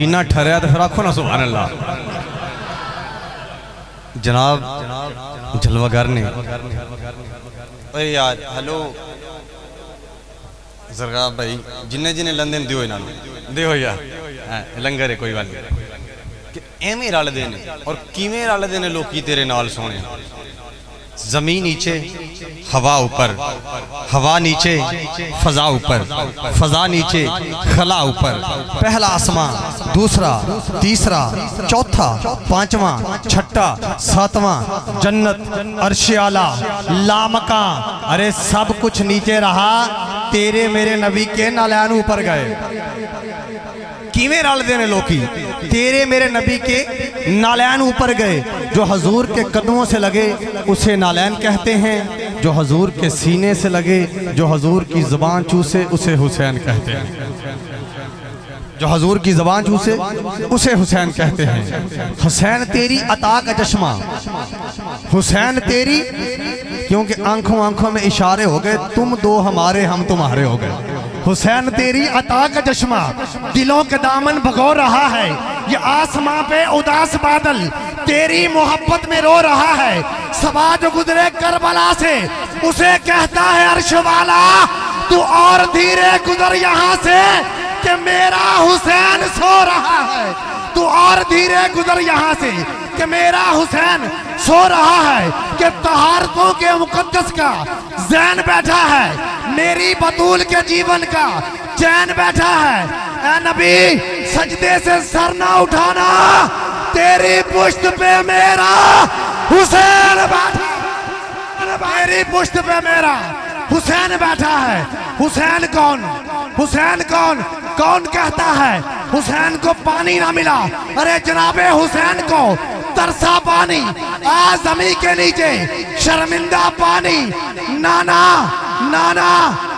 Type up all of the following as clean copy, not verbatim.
इन्ना ठहरा तो फिर आखो ना सुभान अल्लाह। जनाब जलवागर ने अरे यार हेलो जरगा भाई जिन्ने जिन्ने लंदे दियो इन्हों दियो यार लंगर है कोई गल नहीं। एवें रलदे ने और किवें रलदे ने लोकी तेरे नाल सोने। जमीन नीचे हवा ऊपर, हवा नीचे फजा ऊपर, फजा नीचे खला ऊपर, पहला आसमां दूसरा तीसरा चौथा पांचवा छठा सातवां जन्नत अर्श आला लामका। अरे सब कुछ नीचे रहा, तेरे मेरे नबी के नालैन ऊपर गए। किवें रलदे ने लोकी, तेरे मेरे नबी के नालैन ऊपर गए। जो हजूर के कदमों से लगे उसे नालैन कहते हैं, जो हजूर के सीने से लगे, जो हजूर की ज़बान चूसे उसे हुसैन कहते हैं। जो हजूर की ज़बान चूसे उसे हुसैन कहते हैं। हुसैन तेरी अता का चश्मा, हुसैन तेरी, क्योंकि आंखों आंखों में इशारे हो गए, तुम दो हमारे हम तुम्हारे हो गए। हुसैन तेरी अता का चश्मा दिलों के दामन भगो रहा है। ये आसमां पे उदास बादल तेरी मोहब्बत में रो रहा है। सबा जो गुजरे करबला से उसे कहता है अर्श वाला, तू और धीरे गुजर यहाँ से कि मेरा हुसैन सो रहा है। तू और धीरे गुजर यहाँ से कि मेरा हुसैन सो रहा है। कि तहारतों के मुकद्दस का जैन बैठा है, मेरी बतूल के जीवन का चैन बैठा है। ऐ नबी सजदे से सर ना उठाना, तेरी पुश्त पे मेरा हुसैन बैठा, तेरी पुश्त पे मेरा हुसैन बैठा है। हुसैन कौन, हुसैन कौन, कौन कहता है हुसैन को पानी ना मिला? अरे जनाबे हुसैन को तरसा पानी, आ जमी के नीचे शर्मिंदा पानी। नाना नाना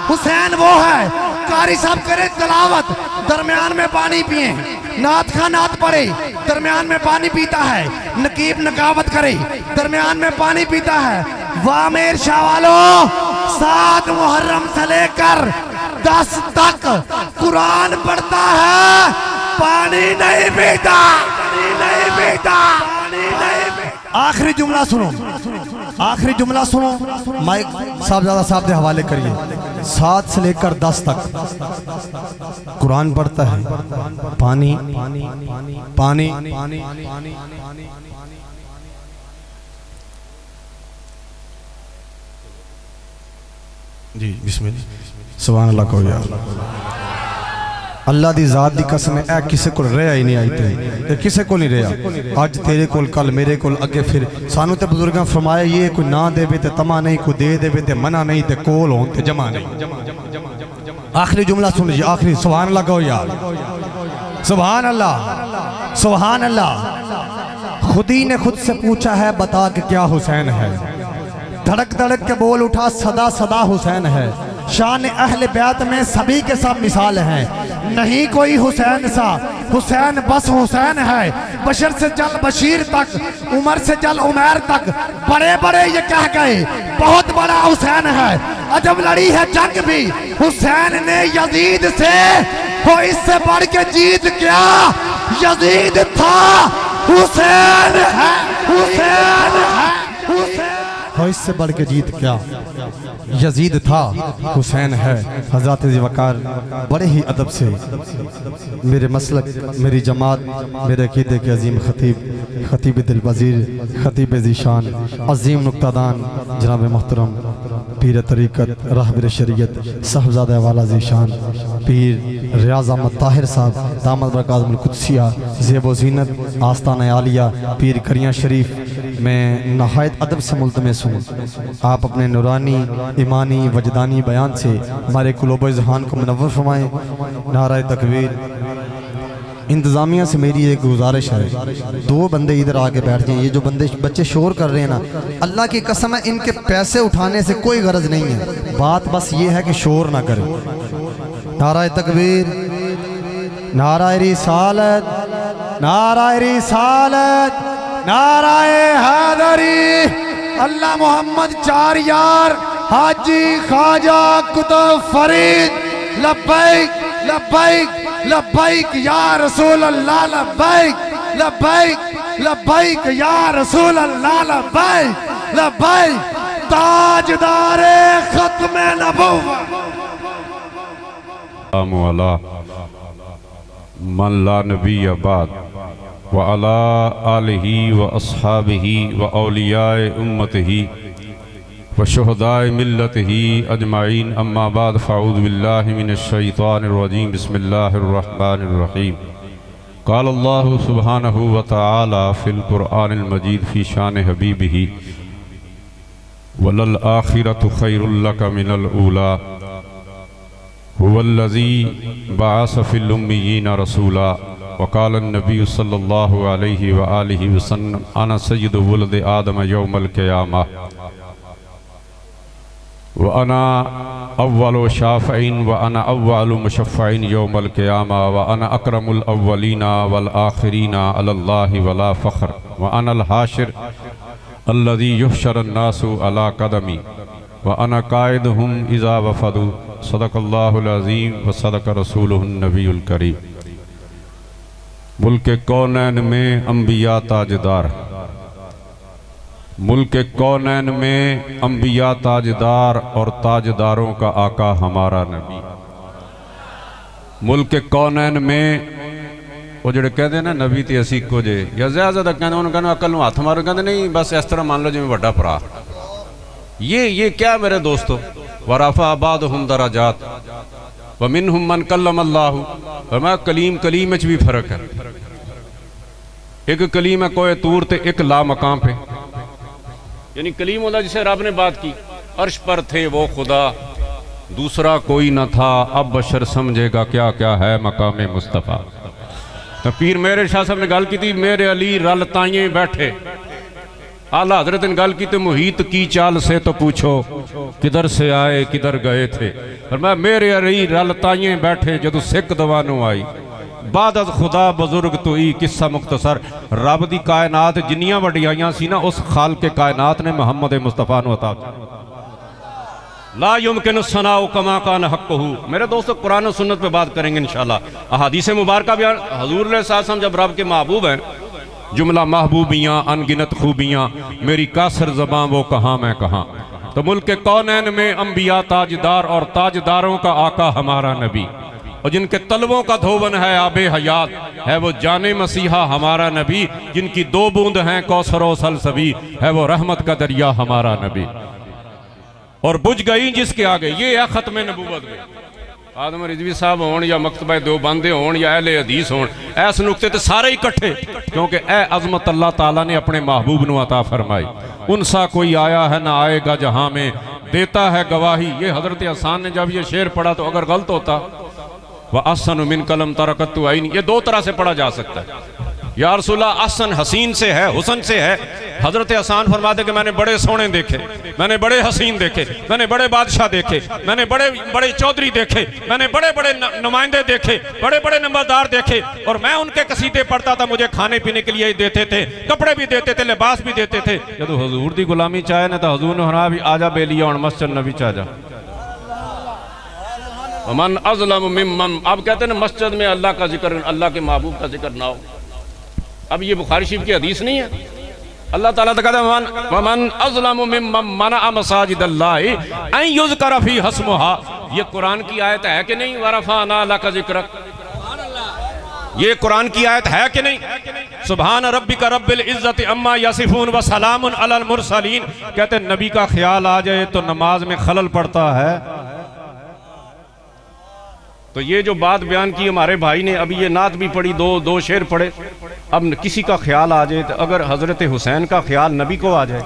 हुसैन वो है, कारी साहब करे तलावत दरमियान में पानी पिए, नात खा नात पढ़े दरमियान में पानी पीता है, नकीब नकावत करे दरमियान में पानी पीता है। वाह मेर शाह वालों, 7 मुहर्रम से लेकर 10 तक कुरान पढ़ता है, पानी नहीं पीता, नहीं पीता। आखिरी जुमला सुनो, आखिरी जुमला सुनो, माइक साहबजादा साहब के हवाले करिए। 7 से लेकर 10 तक कुरान पढ़ता है, पानी पानी पानी। जी बिस्मिल्लाह सुभान अल्लाह को यार। अल्लाह दी जात दी कसम है, किसी को रहा ही नहीं आई थे, किसी को नहीं रहा। अज तेरे कोल, कल मेरे कोल, अगे फिर सानू ते बुजुर्गां फरमाया, ये कोई ना देवे ते तमा नहीं, कोई दे देवे ते मना नहीं, ते कोल हो ते जमा नहीं। आखिरी जुमला सुन लीजिए, आखिरी सुभान अल्लाह कहो यार, सुभान अल्लाह सुभान अल्लाह। खुदी ने खुद से पूछा है, बता के क्या हुसैन है? धड़क धड़क के बोल उठा, सदा सदा हुसैन है। शान अहले बैत में सभी के सब मिसाल हैं, नहीं कोई हुसैन सा, हुसैन बस हुसैन है। बशर से चल बशीर तक, उमर से चल उमैर तक, बड़े बड़े ये कह गए बहुत बड़ा हुसैन है। अजब लड़ी है जंग भी हुसैन ने यजीद से, हो इससे बढ़ के जीत क्या यजीद था, हुसैन है, हुसैन है, हुसैन। हो इससे बढ़ के जीत क्या यजीद था, हुसैन है। हज़रत वक़ार बड़े ही अदब से मेरे मसलक, मेरी जमात, मेरे अक़ीदे के अजीम खतीब, खतीब दिल वज़ीर, खतीब ज़ीशान, अजीम नुक्तादान जनाब मोहतरम पीर तरीक़त रहबर शरीयत साहबज़ादा वाला ज़ीशान पीर रियाज़ अहमद ताहिर साहब दामद बरकातुल कुद्सिया ज़ेब ज़ीनत आस्ताना आलिया पीर करिया शरीफ में नहायत अदब से मुल्तमस हूँ। आप अपने नूरानी ईमानी वजदानी बयान से हमारे कुलूब ज़हान को मुनव्वर फरमाएँ। नाराए तकबीर। इंतज़ामिया से मेरी एक गुजारिश है, 2 बंदे इधर आके बैठ जाएं। ये जो बंदे बच्चे शोर कर रहे हैं ना, अल्लाह की कसम है इनके पैसे उठाने से कोई गरज नहीं है, बात बस ये है कि शोर ना करें। नाराए तकबीर, नाराए रिसालत, नाराए रिसालत, नाराए हैदरी। अल्लाह मोहम्मद 4 यार हाजी ख्वाजा कुतुब फरीद लब्बैक लब्बैक लब्बैक या रसूल अल्लाह लब्बैक लब्बैक लब्बैक या रसूल अल्लाह लब्बैक लब्बैक ताजदारे खत्म नबुव्वत अला मन ला नबी बाद व अला आलिही व अस्हाबिही व औलियाए उम्मतिही व शुहदाए मिल्लतिही अजमाइन अम्मा बाद फ़अऊज़ु बिल्लाहि मिनश शैतानिर रजीम बिस्मिल्लाहिर रहमानिर रहीम क़ाल अल्लाहु सुब्हानहु व तआला फ़िल क़ुरआनिल मजीद फ़ी शान हबीबिही वलल आखिरतु खैरुल लक मिनल ऊला हुवल्लज़ी बअस फ़िल उम्मिय्यीना रसूला वक़ाल नबी सल्लल्लाहु अलैहि व आलिहि वसल्लम अना सय्यिदु वुलद आदम यौमल क़ियामा व अना अव्वलु शाफ़ईन व अना अव्वलु मुशफ़्फ़ईन यौमल क़ियामा व अना अकरमुल अव्वलीना वल आखिरीना अलल्लाहि वला फ़ख्र व अनल हाशिर अल्लज़ी युहशरन नासु अला क़दमी व अना क़ाइदुहुम इज़ा वफ़दू सदक़ल्लाहुल अज़ीम व सदक़ रसूलुहुन नबीयुल करीम। मुल्क कौनैन में अंबिया ताजदार, मुल्क कौनैन में अंबिया ताजदार और ताजदारों का आका हमारा नबी। मुल्क कौनैन में वो जो कहते हैं ना नबी तो असी इको जे या ज़्यादा कहते उन्होंने कहना अकल हाथ मारो, कहते नहीं बस इस तरह मान लो जिमें बड़ा भरा। ये क्या मेरे दोस्तों, वरफ़ा बादहुम दराजात व मिनहुम मन कल्लमल्लाहु, फरमाया कलीम कलीम में भी फर्क है। एक कलीम है कोई तूर ते एक ला मकाम पे, यानी कलीम वाला जिसे रब ने बात की अर्श पर थे वो खुदा, दूसरा कोई न था, अब बशर समझेगा क्या क्या है मकाम मुस्तफ़ा। तो पीर मेरे शाह साहब ने गल की थी, मेरे अली रल ताइए बैठे। आला हजरत ने गल की तो मुहीत की चाल से तो पूछो किधर से आए किधर गए थे। और मैं मेरे अली रल ताइए बैठे जदों सिख दवानों आई, बादत खुदा बुजुर्ग तो ही किस्सा मुख्तसर। रब दी कायनात जिन्नियां वडियाइयां सी ना, उस खाल के कायनात ने मुहम्मद मुस्तफ़ा नूं अता ला युमकिन सनाउ कमा कान हक़्क़ुहु। मेरे दोस्तों कुरान और सुन्नत पे बात करेंगे इंशाल्लाह। अहादीस मुबारक बयान हजूर ने साथ जब रब के महबूब हैं, जुमला महबूबियाँ अनगिनत खूबियाँ, मेरी कासर ज़बां वो कहाँ मैं कहाँ। तो मुल्क कौनैन में अंबिया ताजदार और ताजदारों का आका हमारा नबी, और जिनके तलवों का धोवन है आबे हयात है वो जाने मसीहा हमारा नबी, जिनकी दो बूंद हैं कौसर सलसबी है वो रहमत का दरिया हमारा नबी। और बुझ गई जिसके आगे, ये है खत्म नबूवत में। आदम रिजवी साहब होन या मकतबा देवबंद होन या अहले हदीस होन, इस नुक्ते ते सारे इकट्ठे, क्योंकि ए अजमत अल्लाह ताला ने अपने महबूब नू अता फरमाई। उनसा कोई आया है ना आएगा जहां में, देता है गवाही। ये हजरत हसन ने जब ये शेर पढ़ा तो अगर गलत होता, वह असन मिन कलम तरकतु आईन, ये दो तरह से पढ़ा जा सकता है। या रसूलल्लाह असन हसीन से है, हुसन से है। हजरत हसन फरमाते कि मैंने बड़े सोने देखे, मैंने बड़े हसीन देखे, मैंने बड़े बादशाह देखे, मैंने बड़े बड़े चौधरी देखे, मैंने बड़े बड़े नुमाइंदे देखे, बड़े बड़े नंबरदार देखे, और मैं उनके कसीदे पढ़ता था, मुझे खाने पीने के लिए ही देते थे, कपड़े भी देते थे, लिबास भी देते थे। जब हजूर दी गुलामी चाहे ना तो हजूर ने हरा भी आजा बेलिया और मस्जिद नबी चा जा मन अज़लम मिम्मन। अब कहते हैं मस्जिद में अल्लाह का जिक्र, अल्लाह के महबूब का जिक्र ना हो। अब ये बुखारी शरीफ की हदीस नहीं है। अल्लाह ताला तो कहता है वमन अज़लमु मिम्मन मना मसाजिदल्लाहि अन युज़करा फी हस्मुहा। ये कुरान की आयत है कि नहीं? वरफ़अना लका ज़िक्रक, ये कुरान की आयत है कि नहीं? सुभान रब्बिका रब्बिल इज़्ज़ति अम्मा यसिफून व सलामुन अलल मुरसलीन। कहते हैं नबी का ख्याल आ जाए तो नमाज में खलल पड़ता है। तो ये जो बात बयान की हमारे भाई ने, अभी ये नात भी पढ़ी, दो शेर पढ़े। अब किसी का ख्याल आ जाए तो, अगर हजरत हुसैन का ख्याल नबी को आ जाए,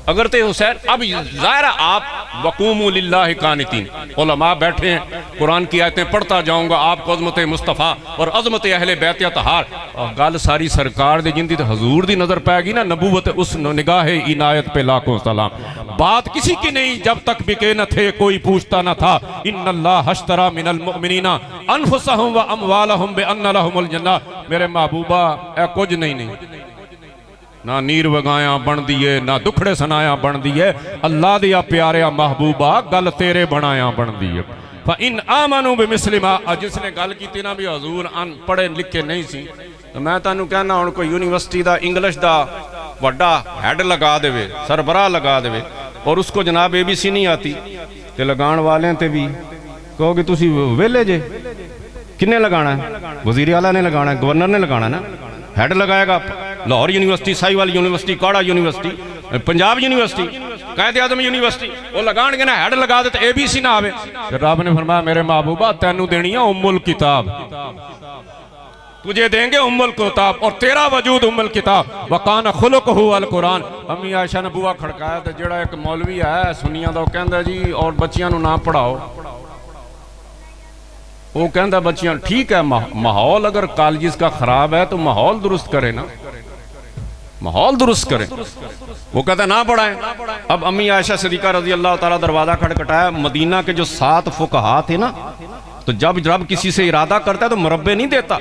अगर ते हुसैन, अब ज़ाहिर आप वक़ूमू लिल्लाहि कानितीन, उलमा बैठे हैं, कुरान की आयतें पढ़ता जाऊंगा, आपको अज़मत मुस्तफ़ा और अज़मत अहले बैत अतहार और गल सारी सरकार दी जिंदी तो हजूर दी नज़र पाएगी ना, नबूवत उस निगाह इनायत पे लाखों सलाम। बात किसी की नहीं जब तक बिके न थे कोई पूछता न था। इन्नल्लाह हश्तरा मिनल मुमिनीना अनफुसहुम व अमवालहुम बिअन्न लहुमुल जन्नह। मेरे महबूबा ए कुछ नहीं ना नीर वगाया बन दिए, ना दुखड़े सुनाया बन दिए। अल्लाह दिया प्यारिया महबूबा गल तेरे बनाया बन दिए। इन आमनू बिमिस्लिमा, जिसने गल की ना भी हजूर अनपढ़े लिखे नहीं सी, तो मैं तुहानू कहना हुण कोई यूनिवर्सिटी का इंग्लिश का वड्डा हैड लगा देवे, सरबराह लगा देवे, और उसको जनाब ABC नहीं आती, तो लगाण वाले ते भी कहोगे तुसी वेले जे, किन्ने लगाना है? वजीर आला ने लगाना है, गवर्नर ने लगाना ना, हैड लगाएगा लाहौर यूनिवर्सिटी, साहिवाल यूनिवर्सिटी, काड़ा यूनिवर्सिटी, पंजाब यूनिवर्सिटी, कायदे आजम यूनिवर्सिटी, वो लगाएंगे ना, हैड लगा दे तो ABC ना आवे। रब ने फरमाया मेरे महबूबा तैनू देनी है उम्मुल किताब, तुझे देंगे उम्मुल किताब, और तेरा वजूद उम्मुल किताब, वकान खुलुकहु अल कुरान। अम्मी आयशा ने बुआ खड़काया तो जेड़ा एक मौलवी है सुनिया दा, कहंदा जी और बच्चियां नू ना पढ़ाओ, वो कहता बच्चियां ठीक है, माहौल अगर कॉलेज का खराब है तो माहौल दुरुस्त करें ना, माहौल दुरुस्त करें। वो कहता ना पढ़ाएं। अब अम्मी आयशा सिद्दीका रजी अल्लाह ताला दरवाजा खटखटाया। मदीना के जो 7 फुकहा थे ना, तो जब रब किसी से इरादा करता है तो मुरब्बे नहीं देता,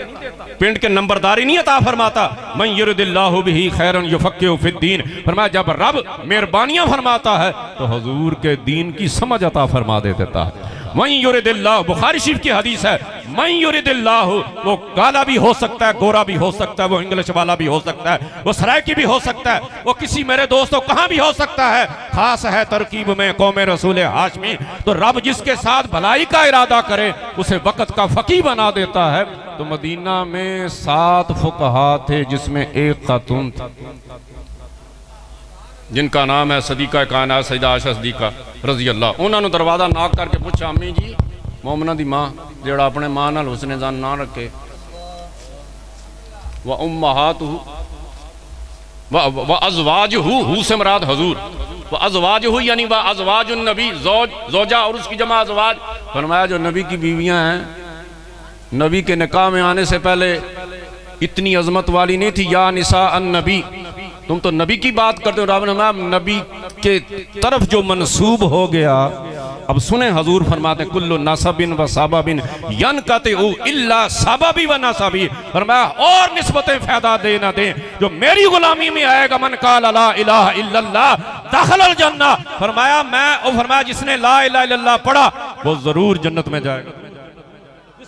पिंड के नंबरदारी नहीं अता फरमाता। मन युरिदिल्लाहु बिही खैरन युफक्किहु फिद्दीन, फरमाया जब रब मेहरबानियां फरमाता है तो हुजूर के दीन की समझ अता फरमा देता है। मन युरिदिल्लाहु, बुखारी शरीफ की हदीस है, मन युरिदिल्लाहु, वो काला भी हो सकता है, गोरा भी हो सकता है, वो इंग्लिश वाला भी हो सकता है, वो सरायकी भी हो सकता है, वो किसी मेरे दोस्तों कहाँ भी हो सकता है, खास है तरकीब में कौम रसूल हाशमी। तो रब जिसके साथ भलाई का इरादा करे उसे वक़्त का फकी बना देता है। तो मदीना में 7 फुकहा थे जिसमें एक खातून थी जिनका नाम है सदीका कायनात सैयदा आयशा सिद्दीका रजी अल्लाह। उन्होंने दरवाजा नाक करके पूछा, अम्मी जी मोमना दी मां जेड़ा अपने मां नाल हुस्ने जान ना रखे, व उम्महातुहु व अज़वाजुहु से मुराद हुजूर, व अज़वाजुहु यानी व अज़वाजुन नबी, ज़ौजा और उसकी जमा अज़वाज। फरमाया जो नबी की बीवियां हैं, नबी के निकाह में आने से पहले इतनी अजमत वाली नहीं थी। या निसा अन नबी, तुम तो नबी की बात करते हो। रब ने नबी के तरफ जो मंसूब हो गया। अब सुने हजूर फरमाते कुल्लु नसबिन व साबाबिन यनकतउ इल्ला साबाबी व नसबी, फरमाया और निस्बतें फायदा दे ना दे, जो मेरी गुलामी में आएगा मन काला ला इलाहा इल्लल्लाह दखलल जन्ना, फरमाया जिसने ला इलाहा इल्लल्लाह पढ़ा वो जरूर जन्नत में जाएगा।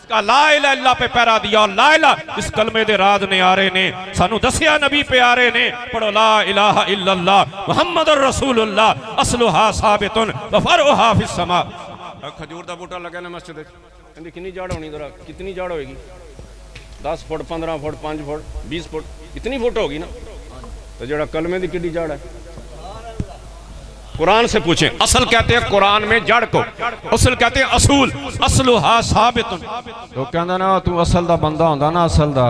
का ला इलाहा इल्लल्लाह पे पैरा दिया, और ला इलाहा इस कलमे दे राज ने आरे ने सानू दसिया, नबी प्यारे ने पढ़ो ला इलाहा इल्लल्लाह मुहम्मदुर रसूलुल्लाह असलुहा साबितुन व फरउहा फिस समा। खजूर दा बूटा लगा ने मस्जिद विच, कहंदी कितनी जड़ होनी, जरा कितनी जड़ होएगी? 10 फुट 15 फुट 5 फुट 20 फुट इतनी फुट होगी ना। तो जेड़ा कलमे दी कितनी जड़ है? कुरान से पूछें। असल कहते हैं कुरान में जड़ को, असल कहते हैं असूल, असलुहा साबितुन। तो कहंदा ना तू असल दा बंदा होंदा ना, असल दा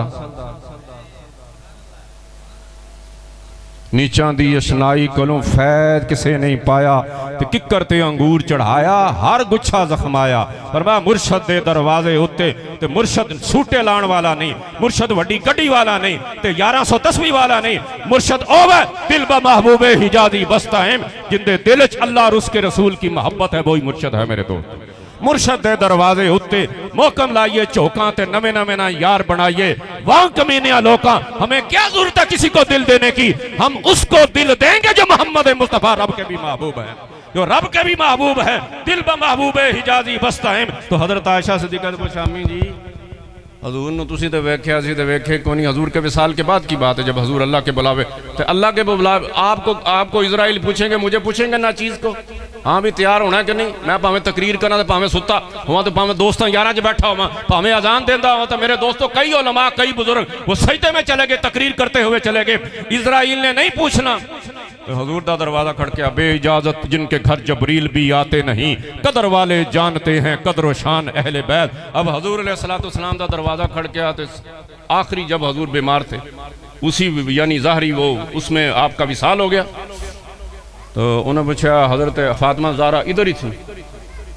नीचां दी अशनाई कोलों फैद किसे नहीं पाया, ते किकर ते अंगूर चढ़ाया हर गुच्छा जख्माया। फरमाया मुर्शद दे दरवाजे उत्ते ते मुर्शद सूटे लाण वाला नहीं, मुर्शद वड्डी गड्डी वाला नहीं, ते 1110वीं वाला नहीं। मुर्शद ओवे दिल ब महबूबे हिजाजी बस्ताहिम, जिंदे दिल च अल्लाह और उसके रसूल की मोहब्बत है, वही मुर्शद है मेरे दोस्त। मुर्शद दे दरवाजे उत्ते मोहकम लाइए चौकां ते नवे नवे ना यार बनाइए। वहां कमीने लोकां, हमें क्या जरूरत है किसी को दिल देने की, हम उसको दिल देंगे जो मोहम्मद मुस्तफा रब के भी महबूब है, जो रब के भी महबूब है। दिल ब महबूब हिजाजी बस्ताहिम। तो हजरत आयशा सिद्दीका ने पूछा, अम्मी जी हजूर ने तुसी तो वेख्या सी, तो वेखे को नहीं, हजूर के विसाल के बाद की बात है, जब हजूर अल्लाह के बुलावे, तो अल्लाह के बुलावे आपको इजराइल पूछेंगे, मुझे पूछेंगे ना चीज़ को, हाँ भी तैयार होना कि नहीं। मैं भावें तकरीर करना तो भावें सुता हुआ, तो भावें दोस्तों यारा च बैठा हुआ, भावें अजान देता हुआ, तो मेरे दोस्तों कई उलमा कई बुजुर्ग वो सजदे में चले गए, तकरीर करते हुए चले गए। इजराइल ने नहीं पूछना। तो हजूर का दरवाजा खड़किया, बे इजाजत जिनके घर जबरील भी आते नहीं, कदर वाले जानते हैं कदर शान अहले बैत। अब हजूर अलैहिस्सलाम का दरवाजा खड़किया, तो आखिरी जब हजूर बीमार थे उसी यानी ज़ाहरी वो उसमें आपका विसाल हो गया। तो उन्होंने पूछा, हजरत फातिमा ज़हरा इधर ही थी।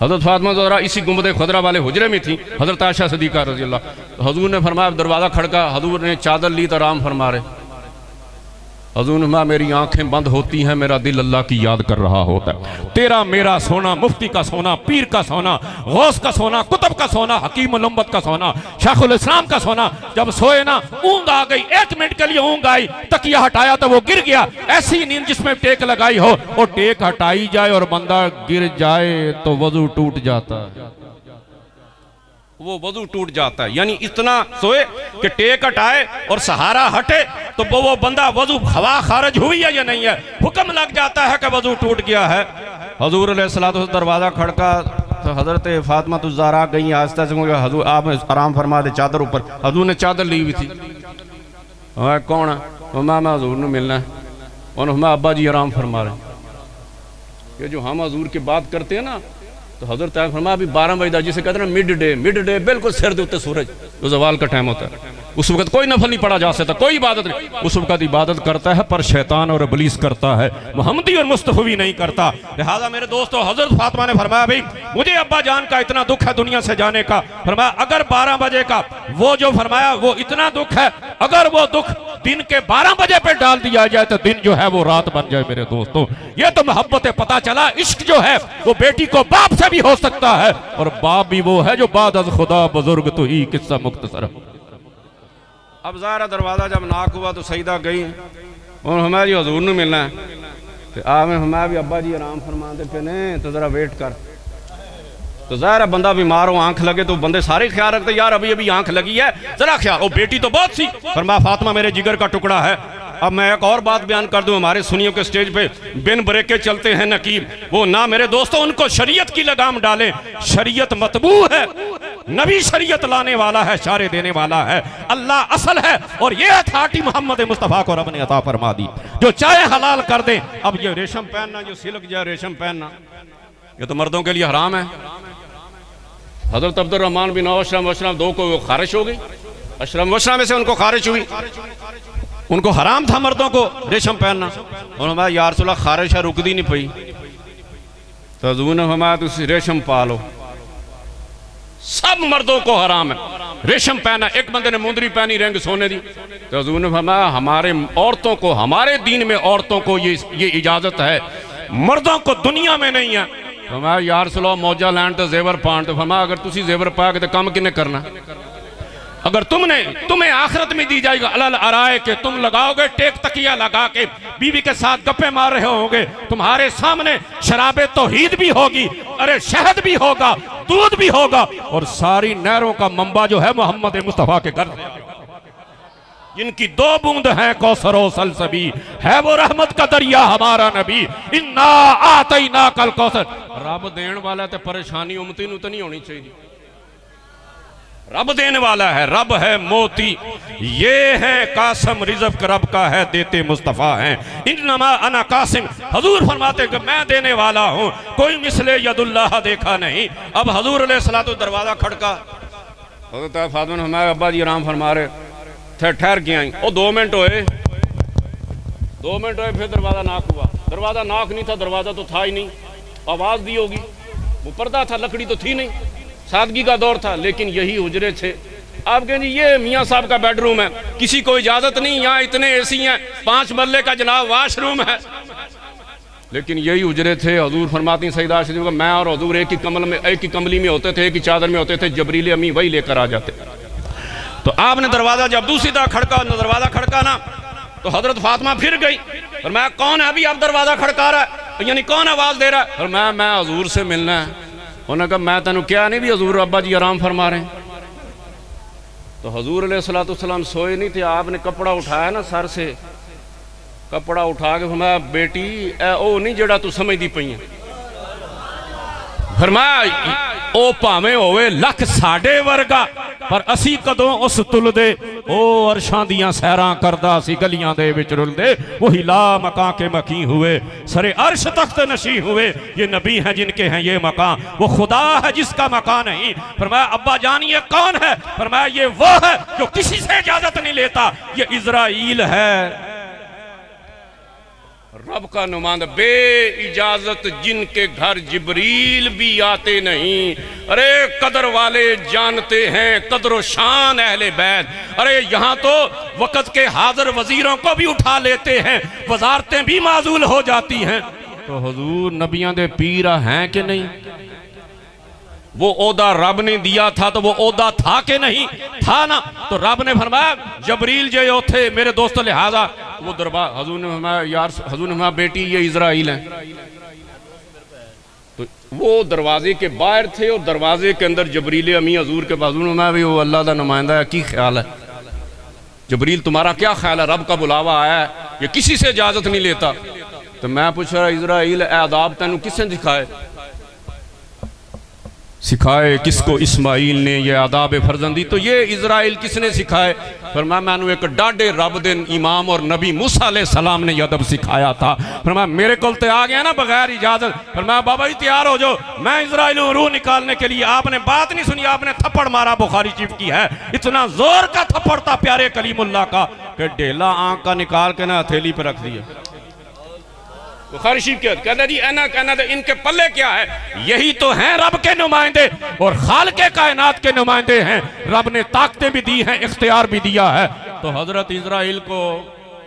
हजरत फातिमा ज़हरा इसी गुंबद खुदरा वाले हुजरे में थी, हजरत आयशा सिद्दीका रज़ी अल्लाह। तो हजूर ने फरमाया, दरवाज़ा खड़का, हजूर ने चादर ली तो आराम फरमा रहे। हजूर ने फरमाया, मेरी आंखें बंद होती हैं, मेरा दिल अल्लाह की याद कर रहा होता है। तेरा मेरा सोना, मुफ्ती का सोना, पीर का सोना, गौस का सोना, कुतुब का सोना, हकीम उल उम्मत का सोना, शेखुल इस्लाम का सोना। जब सोए ना ऊँग आ गई, 1 मिनट के लिए ऊँग आई, तकिया हटाया तो वो गिर गया। ऐसी नींद जिसमें टेक लगाई हो, और टेक हटाई जाए और बंदा गिर जाए तो वजू टूट जाता है। वो वजू टूट जाता है। यानी इतना सोए कि टेक हटाए और सहारा हटे तो वो बंदा वजू हवा खारिज हुई है या नहीं है, हुक्म लग जाता है कि वजू टूट गया है। हजूर अलैहिस्सलातु दरवाज़ा खड़का तो हज़रत फातिमा ज़हरा गई आस्ता से, हजूर आप आराम फरमा दे चादर ऊपर। हजूर ने चादर ली हुई थी। कौन है? मैं हजूर ने मिलना है। उन्होंने अब्बा जी आराम फरमा रहे। ये जो हम हजूर की बात करते हैं ना तो हजरत फरमा अभी 12 बजे, जिसे कहते हैं मिड डे बिल्कुल सिर दे उत्ते सूरज, जो जवाल का टाइम होता है, उस वक्त कोई नफल नहीं पढ़ा जा सकता, कोई इबादत नहीं। उस वक्त इबादत करता है पर शैतान और इब्लीस करता है, मोहम्मदी और मुस्तफवी नहीं करता। लिहाजा मेरे दोस्तों, हजरत फातिमा ने फरमाया भाई मुझे अब्बा जान का इतना दुख है दुनिया से जाने का। फरमाया अगर 12 बजे का वो जो फरमाया वो इतना दुख है, अगर वो दुख दिन के 12 बजे पे डाल दिया जाए तो दिन जो है वो रात बन जाए। मेरे दोस्तों, ये तो मोहब्बत है। पता चला इश्क जो है वो बेटी को बाप से भी हो सकता है, और बाप भी वो है जो बाद अज़ खुदा बुजुर्ग तो ही किस्सा मुख्तसर। अब ज़ाहिर दरवाज़ा जब नाक हुआ तो सईदा गई और हमारी हजूर ने मिलना है तो हमारे भी अब्बा जी आराम फरमाते पे ने तो ज़रा वेट कर। तो ज़ाहिर बंदा बीमार हो, आंख लगे तो बंदे सारे ख्याल रखते, यार अभी अभी आंख लगी है ज़रा ख्याल। ओ बेटी तो बहुत सी। फरमाया फातिमा मेरे जिगर का टुकड़ा है। अब मैं एक और बात बयान कर दूं, हमारे सुनियों के स्टेज पे बिन ब्रेक के चलते हैं नकीब, वो ना मेरे दोस्तों उनको शरीयत की लगाम डालें। शरीयत मतबू है, नबी शरीयत लाने वाला है, शारे देने वाला है, अल्लाह असल है, और ये अथॉरिटी मोहम्मद मुस्तफ़ा को रब ने अता फरमा दी, जो चाहे हलाल कर दे। अब ये रेशम पहनना, जो सिल्क जो रेशम पहनना, ये तो मर्दों के लिए हराम है। हजरत अब्दुर्रहमान बिन अशरम दो को खारिश हो गई, अशरम वशरम में से उनको खारिश हुई, उनको हराम था मर्दों को रेशम पहनना। उन्होंने यार रसूल अल्लाह खारिश है, रुकदी नहीं पई। तो हजूर ने फरमाया तुम रेशम पालो, सब मर्दों को हराम है रेशम पहना। एक बंदे ने मुंदरी पहनी रंग सोने दी, तो हजूर ने फरमाया हमारे औरतों को, हमारे दीन में औरतों को ये इजाजत है, मर्दों को दुनिया में नहीं है। तो मैं यार सलो मौजा लैंड तो जेवर पान। तो फरमाया अगर तुसी जेवर पा के तो काम किन्ने करना, अगर तुम्हें आखिरत में दी जाएगा अलल अराए के, तुम लगाओगे टेक तकिया लगा के बीवी के साथ गप्पे मार रहे होंगे, तुम्हारे सामने शराबे तौहीद भी होगी, अरे शहद भी होगा, दूध भी होगा, और सारी नहरों का मंबा जो है मोहम्मद मुस्तफ़ा के घर से, जिनकी 2 बूंद है कौसरो सलसबी, है वो रहमत का दरिया हमारा नबी। इन्ना आतैना कल कौसर। रब देने वाला तो परेशानी उम्मती नूं तो नहीं होनी चाहिए। रब देने वाला है, रब है मोती, ये है कासिम रिज़्क़ रब का है, देते मुस्तफ़ा हैं। इन्नमा अना कासिम, हजूर फरमाते कि मैं देने वाला हूँ, कोई मिसले यदुल्लाह देखा नहीं। अब हजूर अलैहिस्सलातु दरवाज़ा खड़का, हज़रत फातिमा ने हमारे अब्बा जी आराम फरमा रहे थे, ठहर के आई। और 2 मिनट हुए, 2 मिनट हुए, फिर दरवाज़ा नाक हुआ। दरवाज़ा नाक नहीं था, दरवाज़ा तो था ही नहीं, आवाज़ दी होगी, वो पर्दा था, लकड़ी तो थी नहीं, सादगी का दौर था, लेकिन यही हुजरे थे। आप कहें जी ये मियाँ साहब का बेडरूम है, किसी को इजाज़त नहीं, यहाँ इतने एसी हैं, 5 मरले का जनाब वाशरूम है, लेकिन यही हुजरे थे। हजूर फरमाती सईदा शरीफ का, मैं और हजूर एक ही कमली में होते थे, एक ही चादर में होते थे, जबरील अमी वही लेकर आ जाते। तो आपने दरवाज़ा जब दूसरी तरह खड़का, दरवाज़ा खड़का ना, तो हजरत फातिमा फिर गई और मैं कौन है अभी आप दरवाज़ा खड़का रहा है, यानी कौन आवाज़ दे रहा है। और मैं हजूर से मिलना है। उन्होंने कहा मैं तेन क्या नहीं भी हजूर अब्बा जी आराम फरमा रहे हैं। तो हजूर अलैहिस्सलाम सोए नहीं थे, आपने कपड़ा उठाया ना सर से, कपड़ा उठा के फरमाया बेटी ओ नहीं जड़ा तू समझदी पई है, फरमाया ओ भावें होवे लख साडे वर्गा, पर असी कदों उस तुलदे ओ अरशां दियां सैरां करदा सी गलियां दे विच रुलदे, वो हिला मकां के मकी हुए, सरे अर्श तख्त नशी हुए। ये नबी हैं जिनके हैं ये मकां, वो खुदा है जिसका मकां नहीं। फरमाया अब्बा जान ये कौन है? फरमाया ये वो है जो किसी से इजाजत नहीं लेता, ये इज़राइल है, रब का नुमाइंदा, बे इजाजत जिनके घर जिब्रील भी आते नहीं। अरे कदर वाले जानते हैं कदर शान अहले बैत। अरे यहाँ तो वक़्त के हाजिर वजीरों को भी उठा लेते हैं, वजारतें भी माजूल हो जाती हैं। तो हुजूर नबियां दे पीर हैं कि नहीं? वो ओदा रब ने दिया था तो वो ओदा था कि नहीं था ना। तो रब ने फरमाया जबरील जे उथे मेरे दोस्त, लिहाजा वो दरबार हजूर ने फरमाया यार, हजूर ने फरमाया बेटी ये इज़राइल है। तो वो दरवाजे के बाहर थे और दरवाजे के अंदर जबरील अमी हजूर के पास, मैं भी वो अल्लाह का नुमाइंदा है, की ख्याल है जबरील तुम्हारा क्या ख्याल है, रब का बुलावा आया है, ये किसी से इजाजत नहीं लेता। तो मैं पूछ रहा इजराइल आदाब तेन किसने सिखाए? सिखाए किसको? इस्माइल ने ये आदाब फर्जंदी। तो ये इजराइल किसने सिखाए? फरमाया मैनू एक डाडे रब दे इमाम और नबी मूसा अलैहि सलाम ने अदब सिखाया था। फरमाया मेरे को तो आ गया ना बगैर इजाजत। फरमाया बाबा जी तैयार हो जाओ, मैं इजराइल हूं रूह निकालने के लिए। आपने बात नहीं सुनी, आपने थप्पड़ मारा, बुखारी चीफ की है, इतना जोर का थप्पड़ था प्यारे कलीमुल्लाह का कि ढेला आंख का निकाल के ना हथेली पर रख दिया। बुखारी शरीफ के कहता जी ऐना कहना तो इनके पल्ले क्या है, यही तो हैं रब के नुमाइंदे और खालिके कायनात के नुमाइंदे हैं। रब ने ताकतें भी दी हैं, इख्तियार भी दिया है। तो हजरत इजराइल को,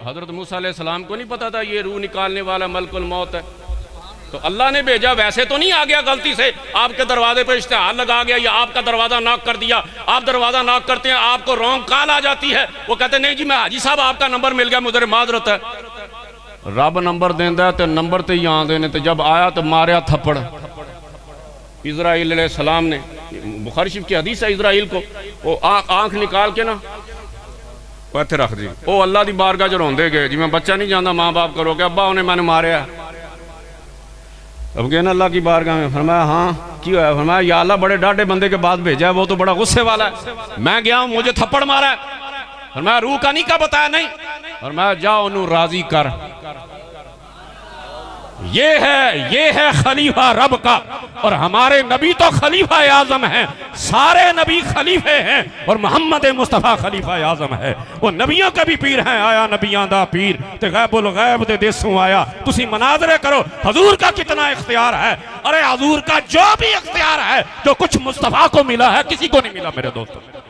हजरत मूसा अलैहि सलाम को नहीं पता था ये रूह निकालने वाला मलकुल मौत है। तो अल्लाह ने भेजा, वैसे तो नहीं आ गया गलती से आपके दरवाजे पर इश्तिहार लगा गया या आपका दरवाजा नॉक कर दिया। आप दरवाजा नॉक करते हैं, आपको रॉन्ग कॉल आ जाती है, वो कहते नहीं जी मैं हाजी साहब आपका नंबर मिल गया, मुझे माजरत है। रब नंबर देंदा तो नंबर ते ही आंदे ने। तो जब आया तो मारिया थप्पड़ इजराइल अलैहि सलाम ने। बुखारी शरीफ की हदीस है, इजराइल को वो आंख निकाल के ना वो इत्थे रख दी, वो अल्लाह की बारगाह च रोंदे गए जिवें बच्चा नहीं जाता माँ बाप करो कि अब्बा उन्हें मैंने मारिया। अब गए ना अल्लाह की बारगाह में। फरमाया हाँ की होया? फरमाया या अल्लाह बड़े डाढ़े बंदे के बाद भेजा है, वो तो बड़ा गुस्से वाला है, मैं गया हूँ मुझे थप्पड़ मारा है। फरमाया रूह का नहीं का बताया? नहीं। फरमाया जाओ उन्हें राजी कर। ये है खलीफा रब का। और हमारे नबी तो खलीफा आजम हैं, सारे नबी खलीफे हैं और मोहम्मद मुस्तफ़ा खलीफा आजम है। वो नबियों के भी पीर हैं, आया नबियां दा पीर ते गैबुल गैब दे देसों आया। तुसी मनाजरे करो हजूर का कितना इख्तियार है। अरे हजूर का जो भी इख्तियार है, जो कुछ मुस्तफ़ा को मिला है किसी को नहीं मिला मेरे दोस्तों।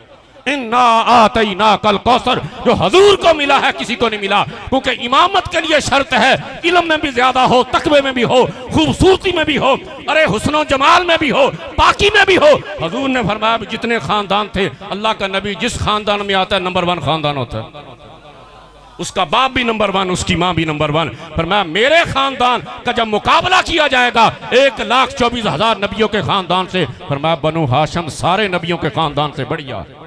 इन्ना आतैना कल कौसर जो हजूर को मिला है किसी को नहीं मिला। क्योंकि इमामत के लिए शर्त है इल्म में भी ज्यादा हो, तकवे में भी हो, खूबसूरती में भी हो, अरे हुस्नो जमाल में भी हो, पाकी में भी हो। हजूर ने फरमाया जितने खानदान थे, अल्लाह का नबी जिस खानदान में आता है नंबर 1 खानदान होता है, उसका बाप भी नंबर 1, उसकी माँ भी नंबर 1। फरमाया मेरे खानदान का जब मुकाबला किया जाएगा 1,24,000 नबियों के खानदान से, फरमाया बनु हाशम सारे नबियों के खानदान से बढ़िया है।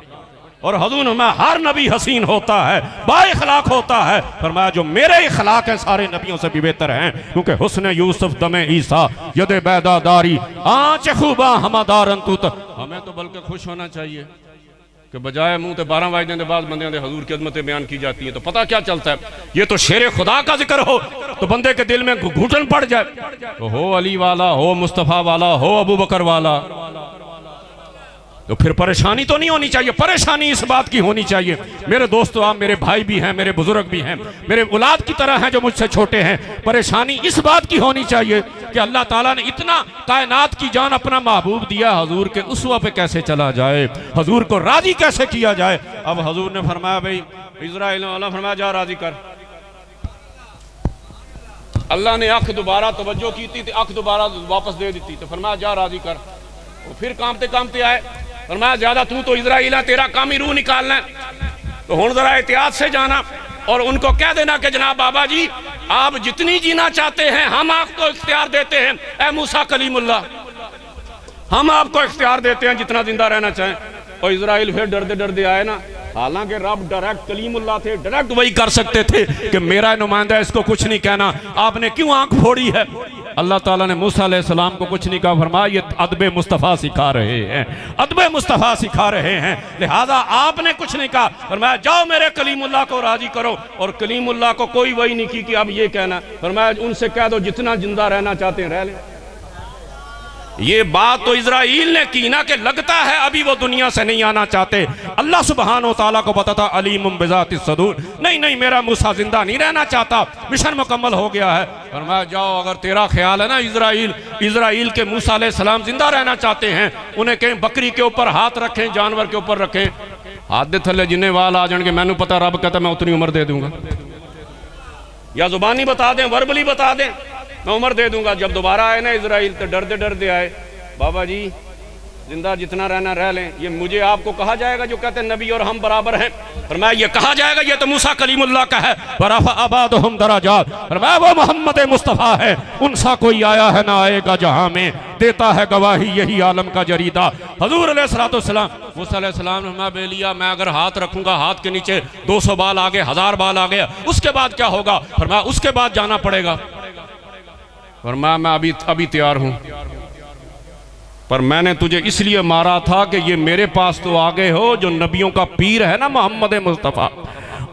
और हजूर में हर नबी हसीन होता है, बाइखलाक होता है। फरमाया जो मेरे इखलाक हैं सारे नबियों से भी बेहतर हैं। क्योंकि हुस्न यूसुफ दमे ईसा यदे बैदादारी आंच खूबा हमादारन तूत। हमें तो बल्कि खुश होना चाहिए कि बजाय मुंह ते 12 बजने के बाद बंदे दे हजूर की अदमतें बयान की जाती है तो पता क्या चलता है। ये तो शेर खुदा का जिक्र हो तो बंदे के दिल में घुटन पड़ जाए। तो हो अली वाला, हो मुस्तफ़ा वाला, हो अबू बकर वाला, तो फिर परेशानी तो नहीं होनी चाहिए। परेशानी इस बात की होनी चाहिए मेरे दोस्तों, आप मेरे भाई भी हैं, मेरे बुजुर्ग भी हैं, मेरे औलाद की तरह हैं जो मुझसे छोटे हैं। परेशानी इस बात की होनी चाहिए कि अल्लाह ताला ने इतना कायनात की जान अपना महबूब दिया, हजूर के उसवा पे कैसे चला जाए, हजूर को राजी कैसे किया जाए। अब हजूर ने फरमाया भाई इजराइल वाला, फरमाया जा राजी कर। अल्लाह ने आंख दोबारा तवज्जो की थी, आंख दोबारा वापस दे दी थी, तो फरमाया जा राजी कर। वो फिर कामते कामते आए, फरमाया ज्यादा तू तो इजराइल है, तेरा काम ही रूह निकालना है, तो हुण जरा एहतियात से जाना और उनको कह देना कि जनाब बाबा जी आप जितनी जीना चाहते हैं हम आपको इख्तियार देते हैं। ए मूसा कलीमुल्लाह, हम आपको इख्तियार देते हैं जितना जिंदा रहना चाहें। और इजराइल फिर डरते डरते आए ना, हालांकि रब डायरेक्ट कलीमुल्लाह थे, डायरेक्ट वही कर सकते थे कि मेरा नुमाइंदा इसको कुछ नहीं कहना, आपने क्यों आंख फोड़ी है। अल्लाह ताला ने मूसा अलैहि सलाम को कुछ नहीं कहा, फरमाया ये अदबे मुस्तफ़ा सिखा रहे हैं, अदबे मुस्तफ़ा सिखा रहे हैं, लिहाजा आपने कुछ नहीं कहा। फरमाया जाओ मेरे कलीमुल्लाह को राजी करो। और कलीमुल्लाह को कोई वही नहीं की कि अब ये कहना, फरमाया उनसे कह दो जितना जिंदा रहना चाहते हैं रह लें। ये बात तो इजराइल ने की ना कि लगता है अभी वो दुनिया से नहीं आना चाहते। अल्लाह सुब्हानो ताला को पता था अलीमुम बिज़ातिस सदूर, नहीं नहीं मेरा मूसा जिंदा नहीं रहना चाहता, मिशन मुकम्मल हो गया है। फरमाया जाओ अगर तेरा ख्याल है ना इजराइल के मूसा अलैहि सलाम जिंदा रहना चाहते हैं, उन्हें कहें बकरी के ऊपर हाथ रखें, जानवर के ऊपर रखें, हाथ दे थले जिन्हें वाल आ जाएंगे, मैनू पता रब कहता मैं उतनी उम्र दे दूंगा। या जुबानी बता दें, वर्बली बता दें, मैं उम्र दे दूंगा। जब दोबारा आए ना इजराइल तो डरते डरते आए, बाबा जी जिंदा जितना रहना रह लें। ये मुझे आपको कहा जाएगा जो कहते हैं नबी और हम बराबर हैं, फरमाया ये कहा जाएगा ये तो मूसा कलीमुल्लाह का है, वरफ़अ अबादहुम दराजात, फरमाया वो मोहम्मद मुस्तफ़ा है, उनसा कोई आया है ना आएगा जहां में, देता है गवाही यही आलम का जरीदा। हजूर अलैहिस्सलाम मूसा अलैहिस्सलाम ने फरमाया बेलिया मैं अगर हाथ रखूंगा हाथ के नीचे 200 बाल आ गए, 1000 बाल आ गया, उसके बाद क्या होगा? फरमाया उसके बाद जाना पड़ेगा। फरमाया मैं अभी तैयार हूं, पर मैंने तुझे इसलिए मारा था कि ये मेरे पास तो आ गए हो, जो नबियों का पीर है ना मोहम्मद मुस्तफ़ा,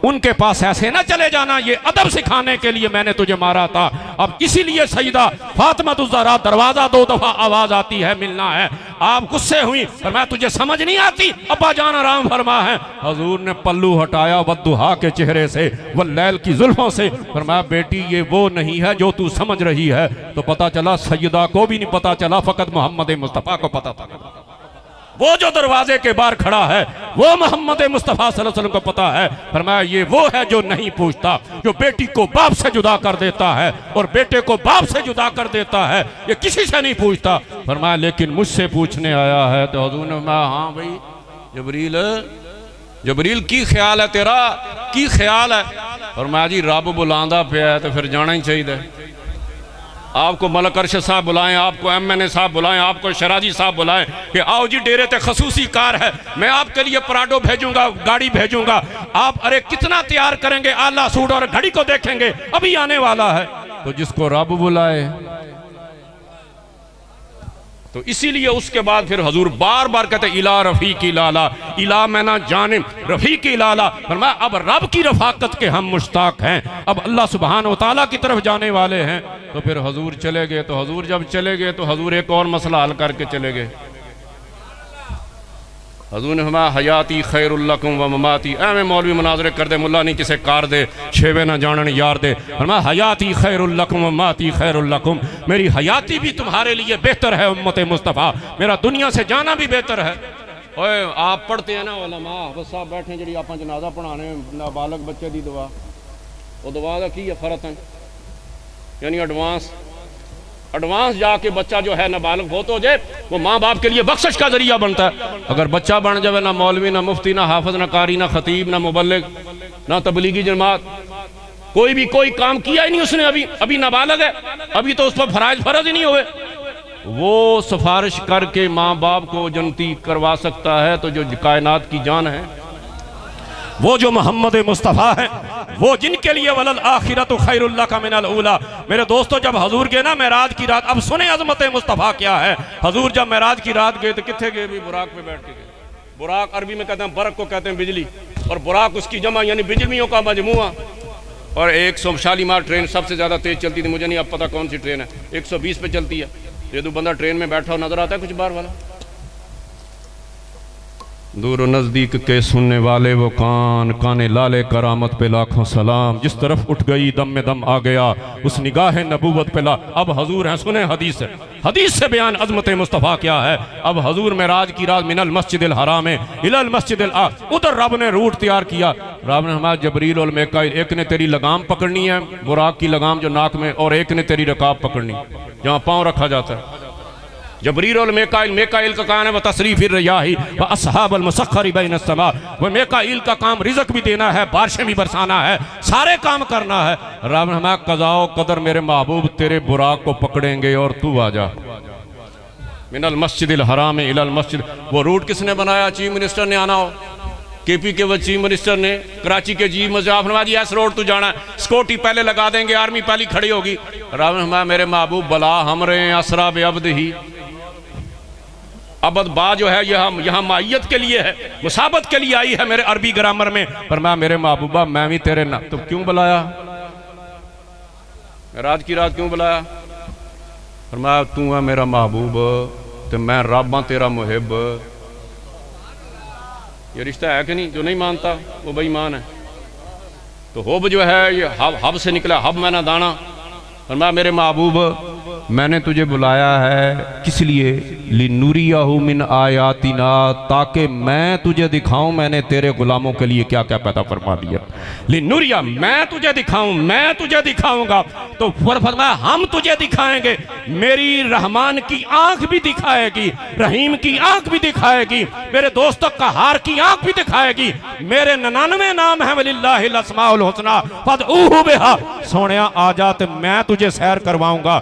उनके पास ऐसे ना चले जाना, ये अदब सिखाने के लिए मैंने तुझे मारा था। अब इसीलिए सईदा फातिमा ज़हरा दरवाजा 2 दफा आवाज आती है मिलना है, आप गुस्से हुई, पर मैं तुझे समझ नहीं आती, अब्बा जान आराम फरमा है। हजूर ने पल्लू हटाया वद्दुहा के चेहरे से, वल्लैल की जुल्फों से, फरमाया बेटी ये वो नहीं है जो तू समझ रही है। तो पता चला सैयदा को भी नहीं पता चला, फकत मोहम्मद मुस्तफ़ा को पता था। वो जो दरवाजे के बाहर खड़ा है वो मोहम्मद मुस्तफ़ा सल्लल्लाहु अलैहि वसल्लम को पता है। फरमाया ये वो है जो नहीं पूछता, जो बेटी को बाप से जुदा कर देता है और बेटे को बाप से जुदा कर देता है, ये किसी से नहीं पूछता। फरमाया लेकिन मुझसे पूछने आया है। तो हुजूर ने फरमाया हाँ भाई जबरील की ख्याल है तेरा, की ख्याल है? फरमाया जी रब बुलांदा पिया है तो फिर जाना ही चाहिए। आपको मलक अर्श साहब बुलाएं, आपको MNA साहब बुलाएं, आपको शराजी साहब बुलाएं कि आओ जी डेरे ते खसूसी कार है, मैं आपके लिए पराडो भेजूंगा, गाड़ी भेजूंगा, आप अरे कितना तैयार करेंगे, आला सूट और घड़ी को देखेंगे, अभी आने वाला है। तो जिसको रब बुलाए, तो इसीलिए उसके बाद फिर हजूर बार बार कहते इला रफ़ीकी लाला, इला मैना जानिम रफ़ीकी लाला। फरमाया अब रब की रफ़ाकत के हम मुश्ताक हैं, अब अल्लाह सुब्हान व तआला की तरफ जाने वाले हैं। तो फिर हजूर चले गए। तो हजूर जब चले गए तो हजूर एक और मसला हल करके चले गए। हजूर ने फरमाया हयाती खैरुल लकुम व ममाती, ऐ मौलवी मुनाजरे कर दे, मुल्ला नहीं किसे कार दे, शेवे ना जानन यार दे। फरमाया हयाती खैरुल लकुम व ममाती खैरुल लकुम, मेरी हयाती भी तुम्हारे लिए बेहतर है उम्मत मुस्तफ़ा, मेरा दुनिया से जाना भी बेहतर है। ओए आप पढ़ते हैं ना उलमा बस साहब बैठे जी आप जनाजा पढ़ाने नाबालग बच्चे की दुआ, वो दुआ का की है फर्क है, यानी एडवांस जाके बच्चा जो है नाबालग बहुत हो जाए, वो माँ बाप के लिए बख्शिश का जरिया बनता है। अगर बच्चा बन जाए ना मौलवी ना मुफ्ती ना हाफिज ना कारी ना खतीब ना मुबल्लिग ना तबलीगी जमात, कोई काम किया ही नहीं उसने, अभी नाबालग है, अभी तो उस पर फर्ज ही नहीं हुए, वो सिफारिश करके माँ बाप को जन्नती करवा सकता है। तो जो कायनात की जान है, वो जो मोहम्मद मुस्तफ़ा है, वो जिनके लिए वलल आखिरत खैरुल लका मिनल ऊला। मेरे दोस्तों जब हजूर गए ना मेराज की रात, अब सुने अजमत मुस्तफ़ा क्या है। हजूर जब मेराज की रात गए तो कितने गए? भी बुराक पे बैठ के गए। बुराक अरबी में कहते हैं बरक को कहते हैं बिजली, और बुराक उसकी जमा यानी बिजलियों का मजमुआ। और 100 शालीमार ट्रेन सबसे ज़्यादा तेज़ चलती थी, मुझे नहीं अब पता कौन सी ट्रेन है, 120 पे चलती है। ये तो बंदा ट्रेन में बैठा हो नजर आता है कुछ बार वाला। दूर नज़दीक के सुनने वाले वो काने लाले करामत पे लाखों सलाम, जिस तरफ उठ गई दम में दम आ गया, उस निगाह नबूवत पे ला। अब हजूर हैं, सुने हदीस से बयान अजमत मुस्तफ़ा क्या है। अब हजूर मेराज की रात मिनल मस्जिदिल हराम इलल मस्जिदिल आ, उधर रब ने रूट तैयार किया। रब ने हमारा जबरील और मीकाईल, एक ने तेरी लगाम पकड़नी है, बुराक की लगाम जो नाक में, और एक ने तेरी रकाब पकड़नी जहाँ पाँव रखा जाता है। जबरील और मीकाईल का काम है वह तसरीफ़िर रियाही व अस्हाबल मुसख्खरी बैन समा, वह मीकाईल का काम रिज़्क़ भी देना है, बारिशें भी बरसाना है, सारे काम करना है। रब ने हमारा कज़ाओ कदर मेरे महबूब तेरे बुराक को पकड़ेंगे और तू आ जा। मिनल मस्जिदिल हराम इलल मस्जिद, वो रूट किसने बनाया? चीफ मिनिस्टर ने आना हो, KP के वो चीफ मिनिस्टर ने, कराची के जी मजाफ नवाजी एस रोड तू जाना, सिक्योरिटी पहले लगा देंगे, आर्मी पहले खड़ी होगी। रब ने हमारा मेरे महबूब बला हमरे असरा बेअब्द ही, अबद बा जो है यह यहाँ माइयत के लिए है, मुसाबत के लिए आई है मेरे अरबी ग्रामर में। पर मैं मेरे महबूबा मैं भी तेरे ना, तो क्यों बुलाया? रात की रात क्यों बुलाया? पर मैं तू है मेरा महबूब तो मैं रब हाँ तेरा मुहिब। ये रिश्ता है कि नहीं? जो नहीं मानता वो बेईमान है। तो हुब जो है ये हब से निकला, हब मैना दाना, फरमाया मेरे महबूब मैंने तुझे बुलाया है किस लिए, लिनूरियाहु मिन आयातिना, ताकि मैं तुझे दिखाऊं मैंने तेरे गुलामों के लिए क्या क्या पैदा फरमा दिया। लिनूरिया, मैं तुझे दिखाऊं, मैं तुझे दिखाऊंगा। तो फरमाया हम तुझे दिखाएंगे, मेरी रहमान की आंख भी दिखाएगी, रहीम की आंख भी दिखाएगी, मेरे दोस्तों कहार की आंख भी दिखाएगी। मेरे 99 नाम है वलिल्लाहिल अस्माउल हुस्ना फदऊहु बिहा। सोनिया आ जा ते मैं तुझे सैर करवाऊंगा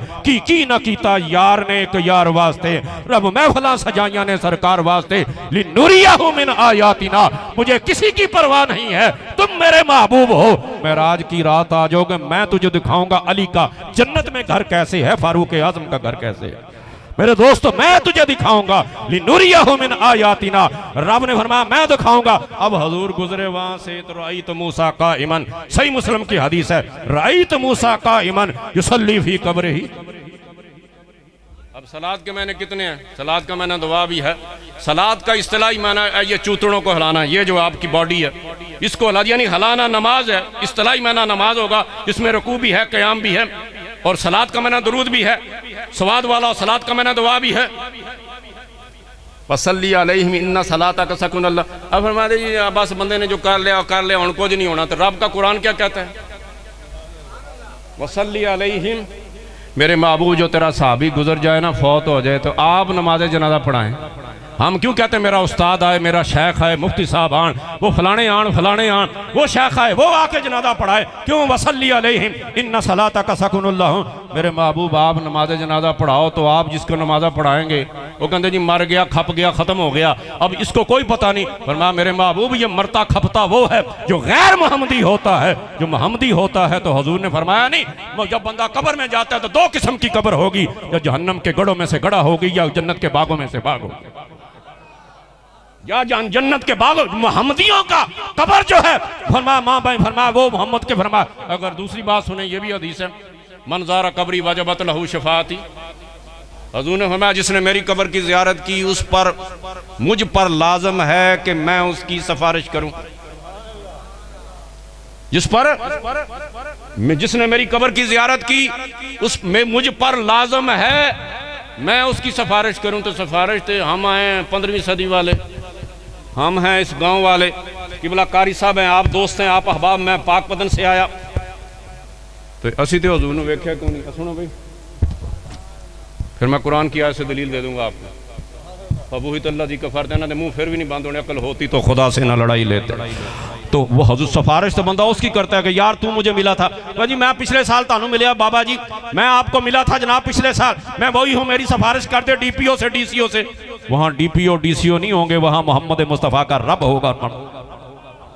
की न कीता यार ने एक यार वास्ते, रब महफिलां सजाइयां ने सरकार वास्ते। लिनूरियाहु मिन आयातिना, मुझे किसी की परवाह नहीं है, तुम मेरे महबूब हो। मेराज की रात आ जाओगे, मैं तुझे दिखाऊंगा अली का जन्नत में घर कैसे है, फारूक आजम का घर कैसे है। मेरे दोस्तों मैं तुझे दिखाऊंगा, लिनूरियाहु मिन आयातिना, रब ने फरमाया मैं दिखाऊंगा। अब हजूर गुजरे वहां से तो राईत मूसा का इमन, सही मुस्लिम की हदीस है, राईत मूसा का इमन युसल्ली फी कब्रिही। अब सलाद के मैंने कितने हैं, सलाद का मैंने दुआ भी है। सलाद का इस्तिलाही माना ये चूतड़ों को हिलाना, ये जो आपकी बॉडी है इसको हिला, यानी हिलाना नमाज है। इस्तिलाही माना नमाज होगा, इसमें रुकू भी है, क़याम भी है, और सलाद का मैंने दरूद भी है, सवाद वाला, और सलाद का मैंने दुआ भी है। वसल्ली अलैहिम इन्ना सलातक सकून अल्लाह। अब फरमा दे बस बंदे ने जो कर लिया उनको जो नहीं होना। तो रब का कुरान क्या कहता है, वसल्ली अलैहिम, मेरे महबूब जो तेरा साहबी गुजर जाए ना, फौत हो जाए, तो आप नमाज जनाजा पढ़ाएं। हम क्यों कहते हैं मेरा उस्ताद आए, मेरा शेख आए, मुफ्ती साहब आन, वो फलाने आन, वो शेख आए, वो आके जनाजा पढ़ाए। क्यों, वसल्ली अलैहिम इन्ना सलातक सकूनुल्लाह। मेरे महबूब आप नमाज जनाजा पढ़ाओ, तो आप जिसको नमाजा पढ़ाएंगे वो कहते जी मर गया, खप गया, ख़त्म हो गया, अब इसको कोई पता नहीं। फरमाया मेरे महबूब ये मरता खपता वो है जो गैर मोहम्मदी होता है, जो मोहम्मदी होता है। तो हुजूर ने फरमाया नहीं, जब बंदा कब्र में जाता है तो दो किस्म की कब्र होगी, या जहन्नम के गढ़ों में से गड़ा होगी, या जन्नत के बागों में से बाग होगी, या जन्नत के बागों। मोहम्मदियों का कब्र जो है, फरमाया माँ भाई, फरमाया वो मोहम्मद के। फरमाया अगर दूसरी बात सुने, ये भी हदीस है, मनज़ारा कब्री वजबत लहू शफाअती। हुजूर ने फरमाया जिसने मेरी कब्र की ज़ियारत की उस पर, मुझ पर लाज़िम है कि मैं उसकी सिफारिश करूं। जिसने मेरी कब्र की ज़ियारत की उस में मुझ पर लाज़िम है मैं उसकी सिफारिश करूं। तो सिफारिश तो हम आए 15वीं सदी वाले, हम हैं इस गांव वाले, किबला कारी साहब हैं, आप दोस्त हैं, आप अहबाब, मैं पाक पतन से आया। तो असी तो हुजूर ने वेख्या क्यों नहीं। सुनो भाई, फिर मैं कुरान की आयत से दलील दे दूंगा आपको। अबू हितल्ला जी कफर देना मुंह फिर भी नहीं बंद होने, अकल होती तो खुदा से ना लड़ाई लेते। तो वो हजूर सिफारिश तो बंदा उसकी करता है कि यार तू मुझे मिला था, जी मैं पिछले साल तानू मिले बाबा जी, मैं आपको मिला था जनाब पिछले साल, मैं वही हूँ, मेरी सिफारिश कर दे डीपीओ से, डीसीओ से। वहाँ डीपीओ डीसीओ नहीं होंगे, वहाँ मोहम्मद मुस्तफ़ा का रब होगा,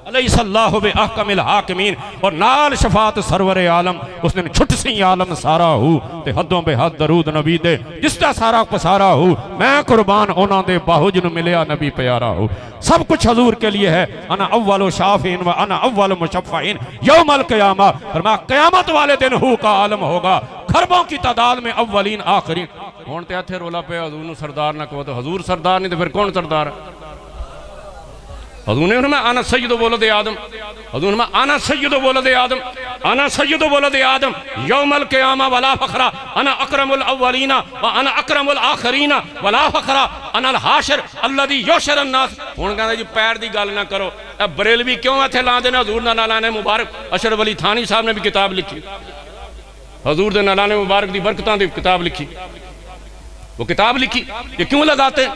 अलैहिस्सलाहु बिअहकमिल हाकिमीन। और नाल शफात सरवर आलम, उसने छुट सी आलम सारा हूँ ते हदों बे हद दरूद नबी दे, जिसका सारा पसारा हूँ, मैं कुर्बान उन्हां दे बाहु जिन्हों मिलिया नबी प्यारा हूँ। सब कुछ हजूर के लिए है। अना अव्वल शाफिन व अना अव्वल मुशफ़्फ़इन यौमल क़यामा। फरमाया क़यामत वाले दिन हू का आलम होगा, खरबों की तादाद में अव्वलीन आखिरीन। हुण ते इत्थे रोला पे हजूर नूं सरदार ना कहो, तो हजूर सरदार नहीं तो फिर कौन सरदार है। हजूर ने मैं आना सय्यद वलद आदम, हजूर में आना सय्यद वलद आदम, आना सय्यद वलद आदम यौमल क़यामा वला फ़ख्रा, अना अकरमुल अव्वलीना व अना अकरमुल आखिरीना वला फ़ख्रा, अनल हाशिर अल्लज़ी युशरन नास। हुण कहंदे जी पैर दी गल ना करो, ए बरेलवी क्यों इत्थे लांदे ने हजूर दा नाम लाने मुबारक। अशरफ अली थानी साहब ने भी किताब लिखी, हजूर दे नाम मुबारक दी बरकतां दी किताब लिखी, वो किताब लिखी। ये क्यों लगाते?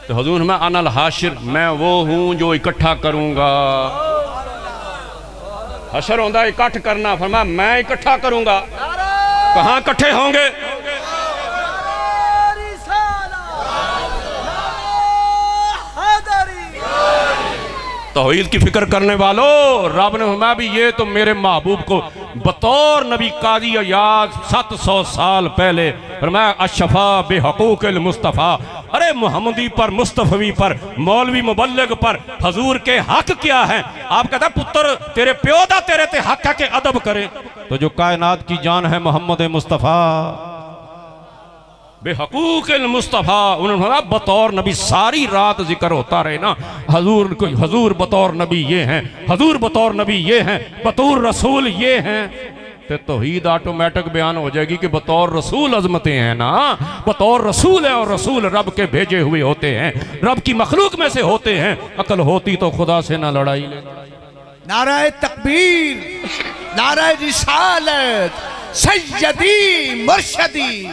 तो हजूर में अनल हाशिर, मैं वो हूं जो इकट्ठा करूंगा। हशर होता इकट्ठ करना, फरमाया मैं इकट्ठा करूंगा। कहां इकट्ठे होंगे? तौहीद की फिक्र करने वालों, रब ने फरमाया भी ये तो मेरे महबूब को बतौर नबी काजी अयाज 700 साल पहले फरमाया अशफा बेहकूक़िल मुस्तफ़ा। अरे मोहम्मदी पर, मुस्तफ़वी पर, मौलवी मुबल्लिग पर हजूर के हक क्या है? आप कहता पुत्र तेरे प्यो दा तेरे ते हक है के अदब करे। तो जो कायनात की जान है मोहम्मद मुस्तफ़ा बेहकूक़िल मुस्तफ़ा, उन्होंने बतौर नबी सारी रात जिक्र होता रहे ना, हजूर को, हजूर बतौर नबी ये हैं, हजूर बतौर नबी ये हैं, बतौर रसूल ये हैं। तो तौहीद ऑटोमेटिक बयान हो जाएगी कि बतौर रसूल अजमतें हैं ना, बतौर रसूल है, और रसूल रब के भेजे हुए होते हैं, रब की मखलूक में से होते हैं। अकल होती तो खुदा से ना लड़ाई ले। नाराए तकबीर, नाराए रिसालत, सैयदी मुर्शदी।